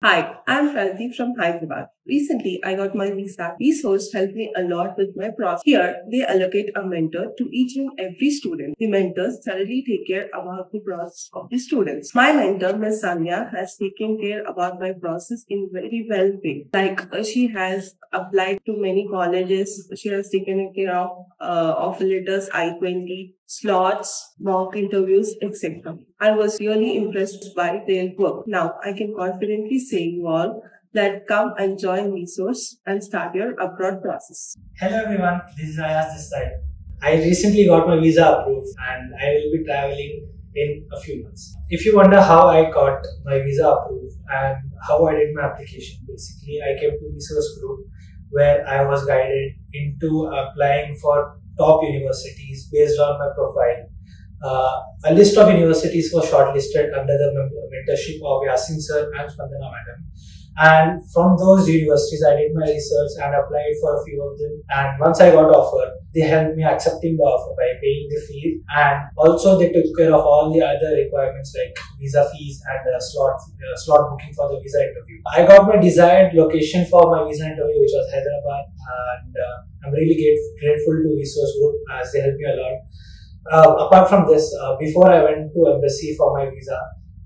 Hi, I'm Prandeep from Hyderabad. Recently, I got my visa. Resource helped me a lot with my process. Here, they allocate a mentor to each and every student. The mentors thoroughly take care about the process of the students. My mentor, Ms. Sanya, has taken care about my process in very well way. She has applied to many colleges. She has taken care of offer letters, I-20, slots, mock interviews, etc. I was really impressed by their work. Now I can confidently say you all that come and join Resource and start your abroad process. Hello everyone, this is Ayaz this side. I recently got my visa approved and I will be traveling in a few months. If you wonder how I got my visa approved and how I did my application, basically I came to Resource Group where I was guided into applying for top universities based on my profile. A list of universities was shortlisted under the mentorship of Yasin sir and Spandana madam. And from those universities, I did my research and applied for a few of them. And once I got offer, they helped me accepting the offer by paying the fee. And also they took care of all the other requirements like visa fees and slot booking for the visa interview. I got my desired location for my visa interview, which was Hyderabad. And I'm really grateful to Resource Group as they helped me a lot. Apart from this, before I went to embassy for my visa,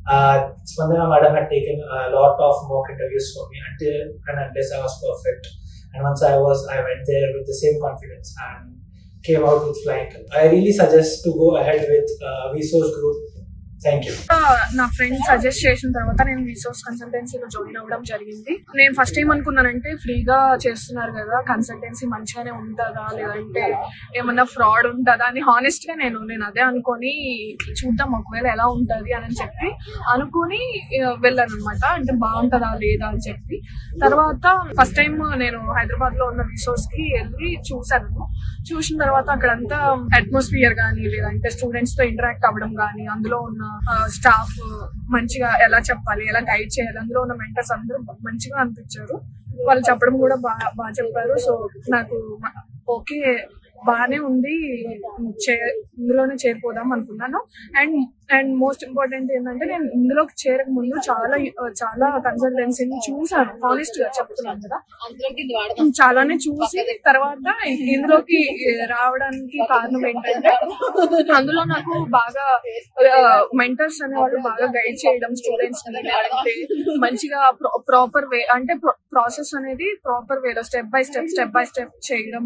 Spandana madam had taken a lot of mock interviews for me until and unless I was perfect. And once I went there with the same confidence and came out with flying colors. I really suggest to go ahead with Resource Group. Thank you. నా friend suggest చేసిన తర్వాత నేను resource కన్సల్టెన్సీలో join అవ్వడం జరిగింది. నేను first ఏమనుకున్నానంటే ఫ్రీగా చేస్తున్నారు కదా, కన్సల్టెన్సీ మంచిగానే ఉంటుందా లేదంటే ఏమన్నా ఫ్రాడ్ ఉంటుందా అని హానెస్ట్ గా నేను అదే అనుకొని చూద్దాం ఒకవేళ ఎలా ఉంటుంది అని చెప్పి అనుకుని వెళ్ళాను అనమాట. అంటే బాగుంటుందా లేదా అని చెప్పి తర్వాత ఫస్ట్ టైం నేను హైదరాబాద్ లో ఉన్న రిసోర్స్ కి వెళ్ళి చూసాను. చూసిన తర్వాత అక్కడంతా అట్మాస్ఫియర్ కానీ లేదంటే స్టూడెంట్స్ తో ఇంటరాక్ట్ అవ్వడం కానీ అందులో ఉన్న స్టాఫ్ మంచిగా ఎలా చెప్పాలి, ఎలా గైడ్ చేయాలి, అందులో ఉన్న మెంటర్స్ అందరూ మంచిగా అనిపించారు. వాళ్ళు చెప్పడం కూడా బాగా చెప్పారు. సో నాకు ఓకే బాగానే ఉంది, ఇందులోనే చేరిపోదాం అనుకున్నాను. అండ్ మోస్ట్ ఇంపార్టెంట్ ఏంటంటే నేను ఇందులోకి చేరక ముందు చాలా కన్సల్టెన్సీని చూసాను. హానెస్ట్ గా చెప్తున్నాను కదా, చాలానే చూసి తర్వాత ఇందులోకి రావడానికి కారణం ఏంటంటే అందులో నాకు బాగా మెంటర్స్ అనే వాళ్ళు బాగా గైడ్ చేయడం, స్టూడెంట్స్ అంటే మంచిగా ప్రాపర్ వే అంటే ప్రాసెస్ అనేది ప్రాపర్ వేలో స్టెప్ బై స్టెప్ చేయడం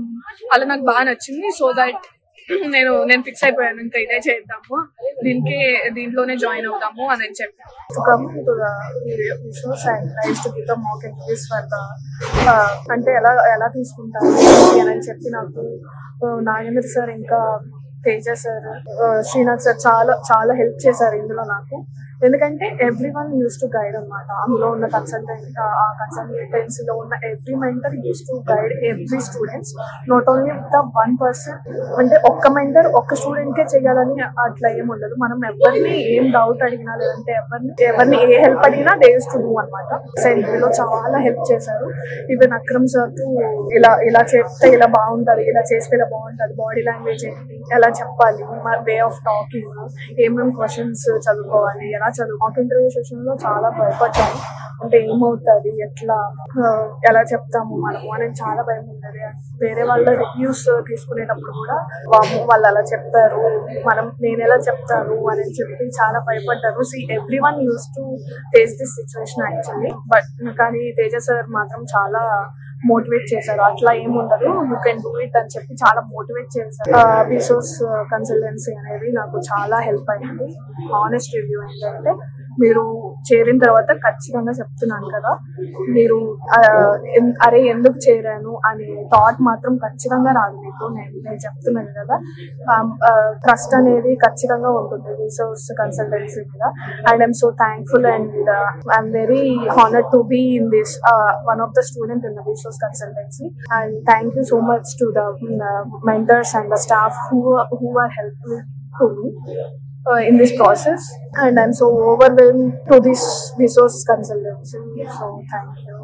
అలా నాకు బాగా నచ్చింది. సో దట్ నేను ఫిక్స్ అయిపోయాను, ఇంకా ఇదే చేద్దాము, దీంట్లోనే జాయిన్ అవుదాము అని చెప్పి. అంటే ఎలా తీసుకుంటారు అని చెప్పి నాకు నాగేంద్ర సార్ ఇంకా తేజ సార్, శ్రీనాథ్ సార్ చాలా హెల్ప్ చేశారు ఇందులో నాకు. ఎందుకంటే every one use to guide అనమాట. అందులో ఉన్న కన్సల్టెన్సీలో ఉన్న every mentor use to guide every students, not only the one person. అంటే ఒక్క మెంటర్ ఒక్క స్టూడెంట్ కే చేయాలని అట్లా ఏమి ఉండదు. మనం ఎవరిని ఏం డౌట్ అడిగినా లేదంటే ఎవరిని ఏ హెల్ప్ అడిగినా దే యూస్ టు డూ అనమాట. సెంట్రీలో చాలా హెల్ప్ చేశారు. ఈవెన్ అక్రమ్ సార్ ఇలా చెప్తే ఇలా బాగుంటది, ఇలా చేస్తే ఇలా బాగుంటది, బాడీ లాంగ్వేజ్ ఏంటి, ఎలా చెప్పాలి, వే ఆఫ్ టాకింగ్, ఏమేమి క్వశ్చన్స్ చదువుకోవాలి, ఎలా మాక్ ఇంటర్వ్యూ సెషన్ లో చాలా భయపడ్డాను. అంటే ఏమవుతుంది, ఎలా చెప్తాము మనము అని చాలా భయం ఉండేది. వేరే వాళ్ళ రివ్యూస్ తీసుకునేటప్పుడు కూడా వాళ్ళు అలా చెప్పారు, నేను ఎలా చెప్తాను అని చెప్పి చాలా భయపడ్డారు. Every one use to face this situation actually. కానీ తేజ సార్ మాత్రం చాలా మోటివేట్ చేశారు. అట్లా ఏముండదు, యూ కెన్ డూ ఇట్ అని చెప్పి చాలా మోటివేట్ చేశారు. రిసోర్స్ కన్సల్టెన్సీ అనేది నాకు చాలా హెల్ప్ అయింది. హానెస్ట్ రివ్యూ ఏంటంటే మీరు చేరిన తర్వాత ఖచ్చితంగా చెప్తున్నాను కదా, మీరు అరే ఎందుకు చేరాను అనే థాట్ మాత్రం ఖచ్చితంగా రాదు మీకు. నేను చెప్తున్నాను కదా, ట్రస్ట్ అనేది ఖచ్చితంగా ఉంటుంది రిసోర్స్ కన్సల్టెన్సీ మీద. And I'm so thankful and I'm very honoured to be in this one of the student in the resource consultancy, and thank you so much to the mentors and the staff who are helpful to me in this process, and I'm so overwhelmed to this resource consultancy, so thank you.